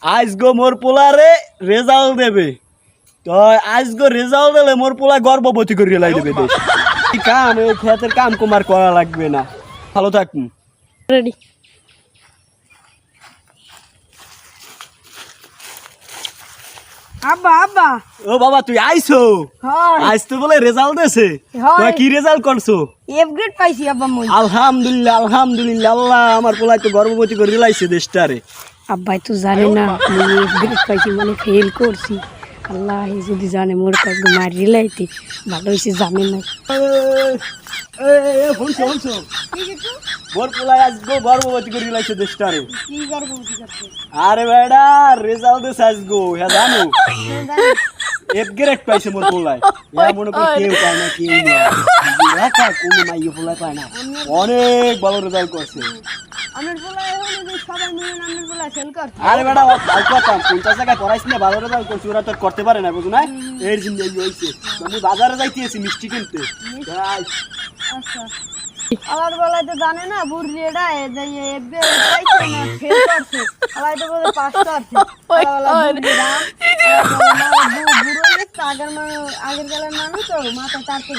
আজগো মোর পোলারে রেজাল্ট দেবে তো আজগো রেজাল্ট দিলে মোর পোলা গর্ভবতী করে লাই দেবে দেশ কাম এই খেতের কাম কুমার করা লাগবে না ভালো থাকুন রেডি আব্বা আব্বা ও বাবা তুই আইছো হয় আজ তো বলে রেজাল্ট দেছে তুই কি রেজাল্ট করছো এফ গ্রেড পাইছি আব্বা মই আলহামদুলিল্লাহ আলহামদুলিল্লাহ আল্লাহ আমার পোলাই তো গর্ভবতী করে লাইছে দেশটারে আব্বাই তো জানে না আমি এফ গ্রেড পাইছি মানে ফেল করছি আল্লাহ যদি জানে মোর কাছে মারি লাইতে ভালো হইছে জানে না শুনছো শুনছো মোর পোলাই আজগো গর্ভবতী করে লাইছে দেশটারে কি গর্ভবতী করতে আরে বেড়া রেজাল্ট দেছে আজগো হ্যাঁ জানো এফ গ্রেড পাইছে মোর পোলাই এরা মনে করে কেউ পায় না কেউ না একা কোনো মাইয়ে পোলাই পায় না অনেক ভালো রেজাল্ট করছে আমার বলা হলো যে সবাই মিলে আমার বলা ফেল করতে আরে বেটা ভালো কথা 50 টাকা পড়াইছ না ভালো রেজাল্ট করছে ওরা তো করতে পারে না বুঝো না এর জন্য এই হইছে আমি বাজারে যাইতেছি মিষ্টি কিনতে যাই আচ্ছা আমার বলা তো জানে না বুড়ি এটা যে এফ গ্রেড পাইছে না ফেল করছে আলাই তো বলে পাস করছে বুড়ো আগের গেলের মানুষ তো মাথা তার তো